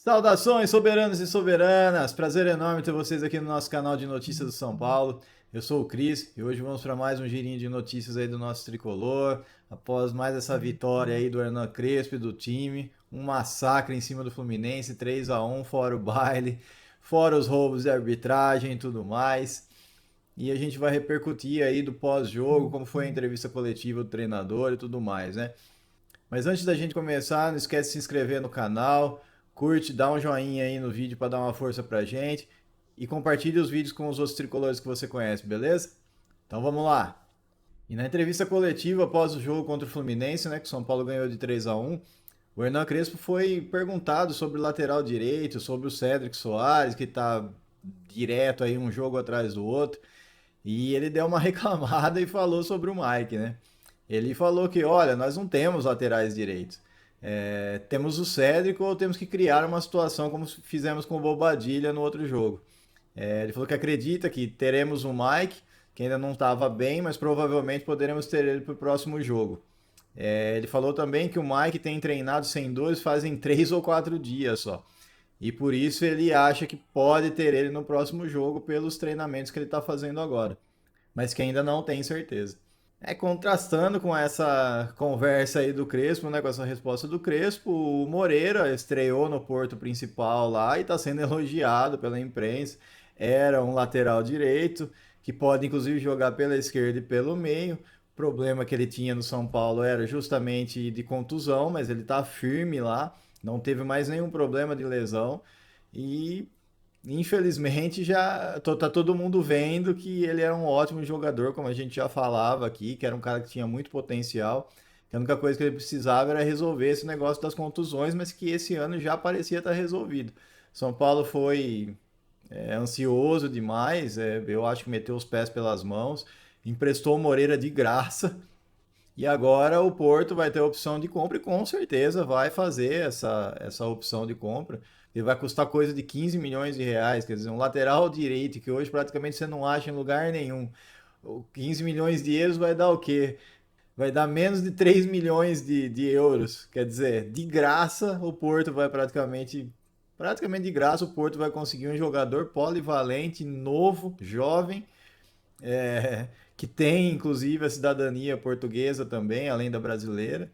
Saudações, soberanos e soberanas! Prazer enorme ter vocês aqui no nosso canal de notícias do São Paulo. Eu sou o Cris e hoje vamos para mais um girinho de notícias aí do nosso tricolor. Após mais essa vitória aí do Hernan Crespo e do time, um massacre em cima do Fluminense, 3-1, fora o baile, fora os roubos de arbitragem e tudo mais. E a gente vai repercutir aí do pós-jogo, como foi a entrevista coletiva do treinador e tudo mais, né? Mas antes da gente começar, não esquece de se inscrever no canal, curte, dá um joinha aí no vídeo para dar uma força pra gente e compartilhe os vídeos com os outros tricolores que você conhece, beleza? Então vamos lá. E na entrevista coletiva após o jogo contra o Fluminense, né, que o São Paulo ganhou de 3-1, o Hernan Crespo foi perguntado sobre o lateral direito, sobre o Cédric Soares, que tá direto aí um jogo atrás do outro, e ele deu uma reclamada e falou sobre o Mike, né? Ele falou que, olha, nós não temos laterais direitos. Temos o Cédric ou temos que criar uma situação como fizemos com o Bobadilha no outro jogo. Ele falou que acredita que teremos o Mike, que ainda não estava bem, mas provavelmente poderemos ter ele para o próximo jogo. Ele falou também que o Mike tem treinado sem dores fazem 3 ou 4 dias só. E por isso ele acha que pode ter ele no próximo jogo pelos treinamentos que ele está fazendo agora. Mas que ainda não tem certeza. Contrastando com essa conversa aí do Crespo, né, com essa resposta do Crespo, o Moreira estreou no Porto principal lá e está sendo elogiado pela imprensa. Era um lateral direito, que pode inclusive jogar pela esquerda e pelo meio. O problema que ele tinha no São Paulo era justamente de contusão, mas ele está firme lá, não teve mais nenhum problema de lesão. E infelizmente tá todo mundo vendo que ele era um ótimo jogador, como a gente já falava aqui, que era um cara que tinha muito potencial. Que a única coisa que ele precisava era resolver esse negócio das contusões, mas que esse ano já parecia estar resolvido. São Paulo foi ansioso demais, eu acho que meteu os pés pelas mãos, emprestou o Moreira de graça. E agora o Porto vai ter a opção de compra e com certeza vai fazer essa opção de compra. Ele vai custar coisa de 15 milhões de reais, quer dizer, um lateral direito que hoje praticamente você não acha em lugar nenhum. 15 milhões de euros vai dar o quê? Vai dar menos de 3 milhões de euros. Quer dizer, de graça o Porto vai praticamente de graça o Porto vai conseguir um jogador polivalente, novo, jovem, que tem inclusive a cidadania portuguesa também, além da brasileira.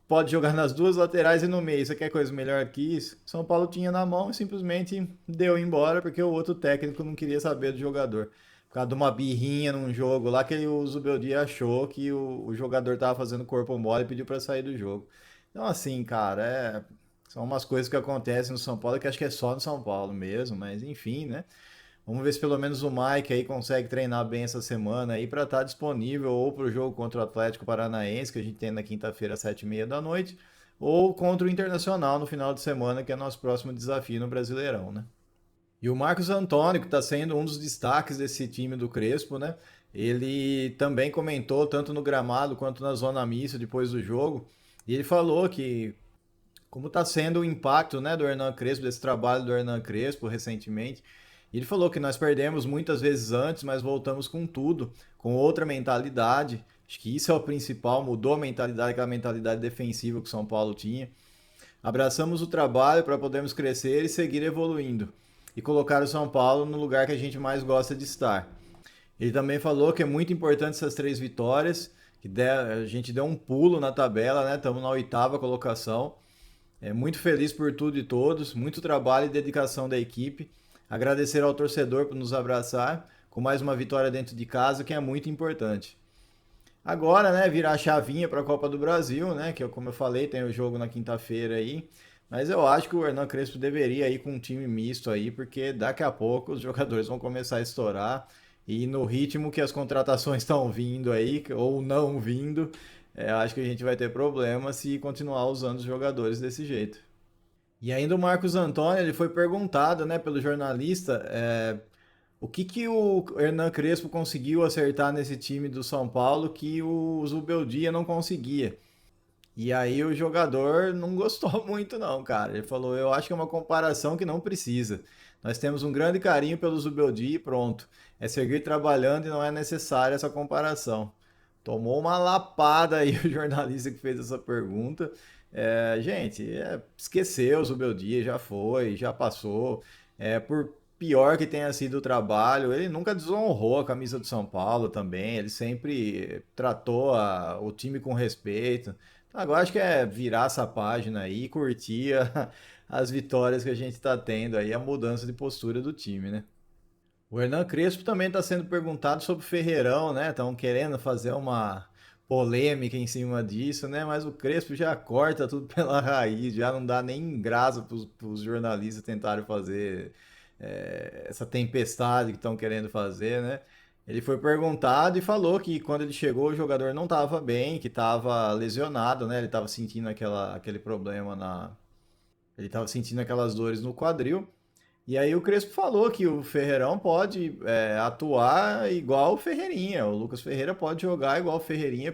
Pode jogar nas duas laterais e no meio. Você quer coisa melhor que isso? São Paulo tinha na mão e simplesmente deu embora porque o outro técnico não queria saber do jogador. Por causa de uma birrinha num jogo lá que o Zubeldia achou que o jogador tava fazendo corpo mole e pediu para sair do jogo. Então, assim, cara, são umas coisas que acontecem no São Paulo que acho que é só no São Paulo mesmo, mas enfim, né? Vamos ver se pelo menos o Mike aí consegue treinar bem essa semana aí para estar disponível ou para o jogo contra o Atlético Paranaense, que a gente tem na quinta-feira às 7h30 da noite, ou contra o Internacional no final de semana, que é nosso próximo desafio no Brasileirão, né? E o Marcos Antônio, que está sendo um dos destaques desse time do Crespo, né? Ele também comentou tanto no gramado quanto na zona mista depois do jogo. E ele falou que como está sendo o impacto, né, do Hernan Crespo, desse trabalho do Hernan Crespo recentemente. E ele falou que nós perdemos muitas vezes antes, mas voltamos com tudo, com outra mentalidade. Acho que isso é o principal, mudou a mentalidade, aquela mentalidade defensiva que o São Paulo tinha. Abraçamos o trabalho para podermos crescer e seguir evoluindo. E colocar o São Paulo no lugar que a gente mais gosta de estar. Ele também falou que é muito importante essas 3 vitórias, que a gente deu um pulo na tabela, né? Estamos na 8ª colocação. Muito feliz por tudo e todos, muito trabalho e dedicação da equipe. Agradecer ao torcedor por nos abraçar, com mais uma vitória dentro de casa, que é muito importante. Agora, né, virar a chavinha para a Copa do Brasil, né, que como eu falei, tem o jogo na quinta-feira aí. Mas eu acho que o Hernan Crespo deveria ir com um time misto aí, porque daqui a pouco os jogadores vão começar a estourar. E no ritmo que as contratações estão vindo aí, ou não vindo, acho que a gente vai ter problema se continuar usando os jogadores desse jeito. E ainda o Marcos Antônio, ele foi perguntado, né, pelo jornalista, o que o Hernan Crespo conseguiu acertar nesse time do São Paulo que o Zubeldia não conseguia. E aí o jogador não gostou muito não, cara. Ele falou, eu acho que é uma comparação que não precisa. Nós temos um grande carinho pelo Zubeldia e pronto. É seguir trabalhando e não é necessária essa comparação. Tomou uma lapada aí o jornalista que fez essa pergunta. Gente, esqueceu o meu dia, já foi, já passou. Por pior que tenha sido o trabalho, ele nunca desonrou a camisa do São Paulo também. Ele sempre tratou o time com respeito. Então, agora acho que é virar essa página aí e curtir as vitórias que a gente está tendo aí, a mudança de postura do time, né? O Hernan Crespo também está sendo perguntado sobre o Ferreirão, né? Estão querendo fazer uma polêmica em cima disso, né? Mas o Crespo já corta tudo pela raiz, já não dá nem graça para os jornalistas tentarem fazer essa tempestade que estão querendo fazer, né? Ele foi perguntado e falou que quando ele chegou o jogador não estava bem, que estava lesionado, né? Ele estava sentindo aquele problema ele estava sentindo aquelas dores no quadril. E aí o Crespo falou que o Ferreirão pode atuar igual o Ferreirinha. O Lucas Ferreira pode jogar igual o Ferreirinha,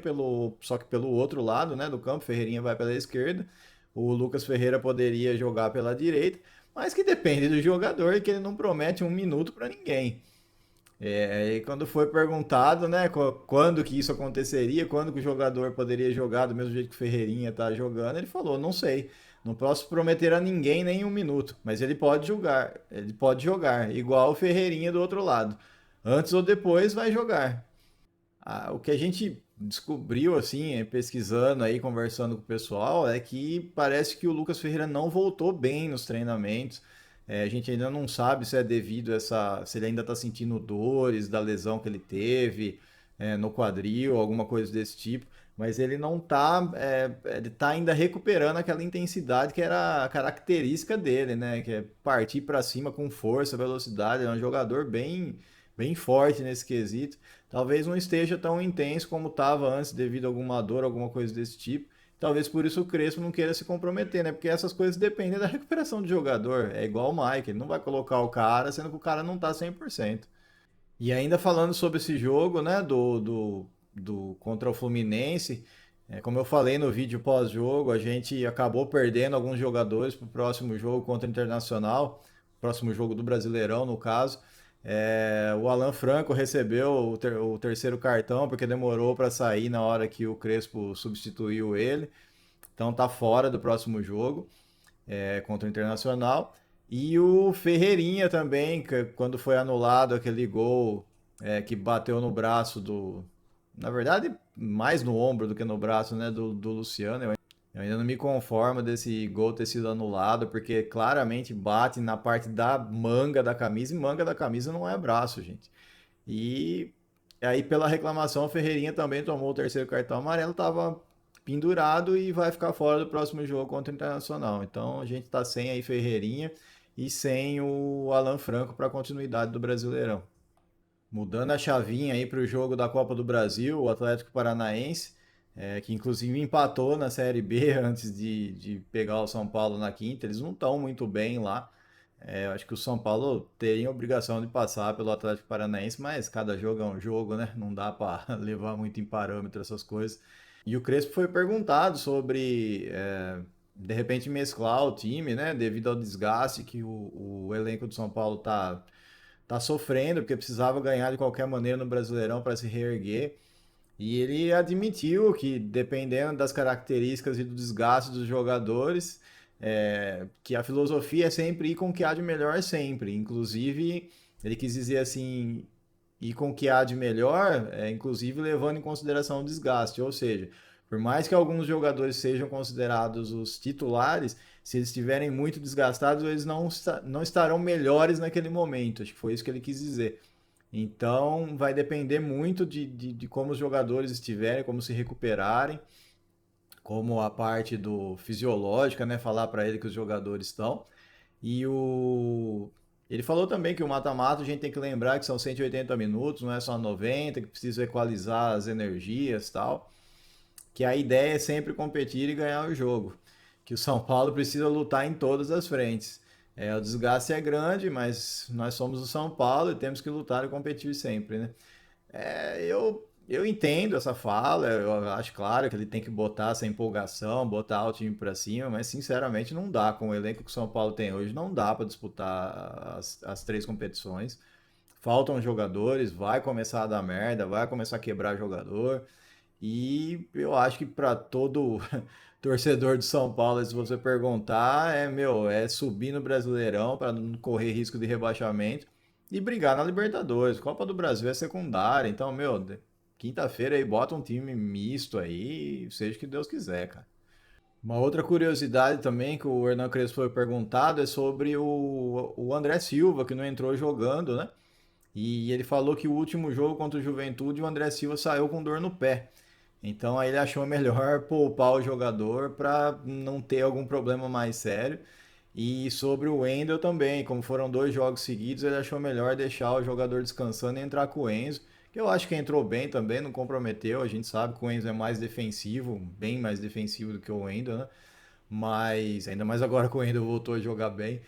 só que pelo outro lado, né, do campo. O Ferreirinha vai pela esquerda. O Lucas Ferreira poderia jogar pela direita, mas que depende do jogador e que ele não promete um minuto para ninguém. E quando foi perguntado, né, quando que isso aconteceria, quando que o jogador poderia jogar do mesmo jeito que o Ferreirinha tá jogando, ele falou, não sei, não posso prometer a ninguém nem um minuto, mas ele pode jogar, igual o Ferreirinha do outro lado. Antes ou depois vai jogar. O que a gente descobriu, assim, pesquisando aí, conversando com o pessoal, é que parece que o Lucas Ferreira não voltou bem nos treinamentos. A gente ainda não sabe se é devido a se ele ainda está sentindo dores da lesão que ele teve, no quadril, alguma coisa desse tipo. Mas ele não tá, ele tá ainda recuperando aquela intensidade que era a característica dele, né? Que é partir para cima com força, velocidade. É um jogador bem forte nesse quesito. Talvez não esteja tão intenso como estava antes, devido a alguma dor, alguma coisa desse tipo. Talvez por isso o Crespo não queira se comprometer, né? Porque essas coisas dependem da recuperação do jogador. É igual o Mike, ele não vai colocar o cara, sendo que o cara não tá 100%. E ainda falando sobre esse jogo, né, do contra o Fluminense, como eu falei no vídeo pós-jogo, a gente acabou perdendo alguns jogadores para o próximo jogo contra o Internacional, próximo jogo do Brasileirão, no caso. O Alan Franco recebeu o terceiro cartão porque demorou para sair na hora que o Crespo substituiu ele, então tá fora do próximo jogo contra o Internacional. E o Ferreirinha também, que, quando foi anulado aquele gol que bateu no braço Na verdade, mais no ombro do que no braço, né, do Luciano. Eu ainda não me conformo desse gol ter sido anulado, porque claramente bate na parte da manga da camisa, e manga da camisa não é braço, gente. E aí, pela reclamação, o Ferreirinha também tomou o terceiro cartão amarelo, estava pendurado e vai ficar fora do próximo jogo contra o Internacional. Então a gente está sem aí Ferreirinha e sem o Alan Franco para a continuidade do Brasileirão. Mudando a chavinha aí para o jogo da Copa do Brasil, o Atlético Paranaense, que inclusive empatou na Série B antes de pegar o São Paulo na quinta, eles não estão muito bem lá. Eu acho que o São Paulo teria a obrigação de passar pelo Atlético Paranaense, mas cada jogo é um jogo, né? Não dá para levar muito em parâmetro essas coisas. E o Crespo foi perguntado sobre, de repente, mesclar o time, né? Devido ao desgaste que o elenco do São Paulo tá sofrendo, porque precisava ganhar de qualquer maneira no Brasileirão para se reerguer. E ele admitiu que, dependendo das características e do desgaste dos jogadores, que a filosofia é sempre ir com o que há de melhor sempre. Inclusive, ele quis dizer assim, ir com o que há de melhor, inclusive levando em consideração o desgaste. Ou seja, por mais que alguns jogadores sejam considerados os titulares, se eles estiverem muito desgastados, eles não estarão melhores naquele momento. Acho que foi isso que ele quis dizer. Então, vai depender muito de como os jogadores estiverem, como se recuperarem, como a parte do fisiológica, né? Falar para ele que os jogadores estão. E ele falou também que o mata-mata a gente tem que lembrar que são 180 minutos, não é só 90, que precisa equalizar as energias e tal. Que a ideia é sempre competir e ganhar o jogo. Que o São Paulo precisa lutar em todas as frentes. O desgaste é grande, mas nós somos o São Paulo e temos que lutar e competir sempre, né? Eu entendo essa fala, eu acho claro que ele tem que botar essa empolgação, botar o time para cima, mas sinceramente não dá. Com o elenco que o São Paulo tem hoje, não dá para disputar as três competições. Faltam jogadores, vai começar a dar merda, vai começar a quebrar jogador. E eu acho que para torcedor do São Paulo, se você perguntar, é subir no Brasileirão para não correr risco de rebaixamento e brigar na Libertadores. Copa do Brasil é secundária, então, quinta-feira aí bota um time misto aí, seja o que Deus quiser, cara. Uma outra curiosidade também que o Hernan Crespo foi perguntado é sobre o André Silva, que não entrou jogando, né? E ele falou que o último jogo contra o Juventude, o André Silva saiu com dor no pé. Então aí ele achou melhor poupar o jogador para não ter algum problema mais sério. E sobre o Wendel também, como foram dois jogos seguidos, ele achou melhor deixar o jogador descansando e entrar com o Enzo, que eu acho que entrou bem também, não comprometeu. A gente sabe que o Enzo é mais defensivo, bem mais defensivo do que o Wendel, né? Mas ainda mais agora que o Wendel voltou a jogar bem.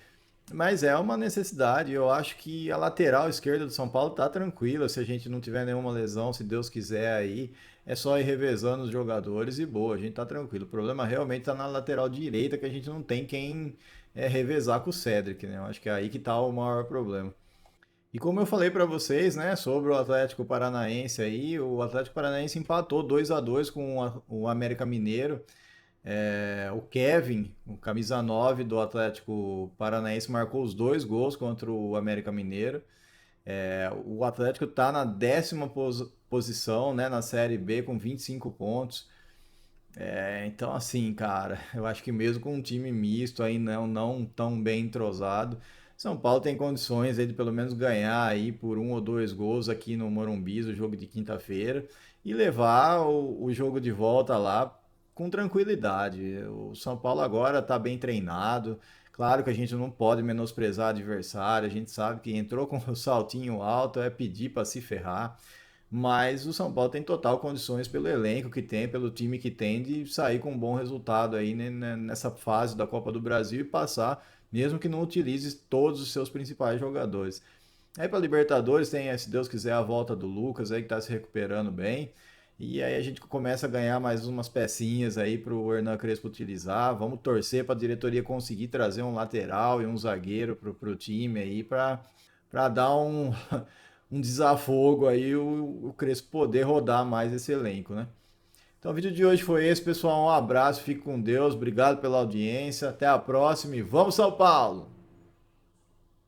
Mas é uma necessidade. Eu acho que a lateral esquerda do São Paulo tá tranquila. Se a gente não tiver nenhuma lesão, se Deus quiser aí, é só ir revezando os jogadores e boa, a gente tá tranquilo. O problema realmente tá na lateral direita, que a gente não tem quem revezar com o Cedric, né? Eu acho que é aí que tá o maior problema. E como eu falei para vocês, né, sobre o Atlético Paranaense aí, o Atlético Paranaense empatou 2-2 com o América Mineiro. O Kevin, o camisa 9 do Atlético Paranaense, marcou os dois gols contra o América Mineiro. O Atlético está na décima posição, né, na Série B com 25 pontos. Então, assim, cara, eu acho que mesmo com um time misto aí não tão bem entrosado, São Paulo tem condições aí de pelo menos ganhar aí por um ou dois gols aqui no Morumbi, o jogo de quinta-feira, e levar o jogo de volta lá com tranquilidade. O São Paulo agora está bem treinado. Claro que a gente não pode menosprezar o adversário, a gente sabe que entrou com o saltinho alto é pedir para se ferrar. Mas o São Paulo tem total condições pelo elenco que tem, pelo time que tem, de sair com um bom resultado aí né, nessa fase da Copa do Brasil e passar, mesmo que não utilize todos os seus principais jogadores. Aí para Libertadores tem, se Deus quiser, a volta do Lucas aí que está se recuperando bem. E aí a gente começa a ganhar mais umas pecinhas aí para o Hernan Crespo utilizar. Vamos torcer para a diretoria conseguir trazer um lateral e um zagueiro para o time aí para dar um desafogo aí o Crespo poder rodar mais esse elenco, né? Então o vídeo de hoje foi esse, pessoal. Um abraço, fique com Deus, obrigado pela audiência, até a próxima e vamos São Paulo!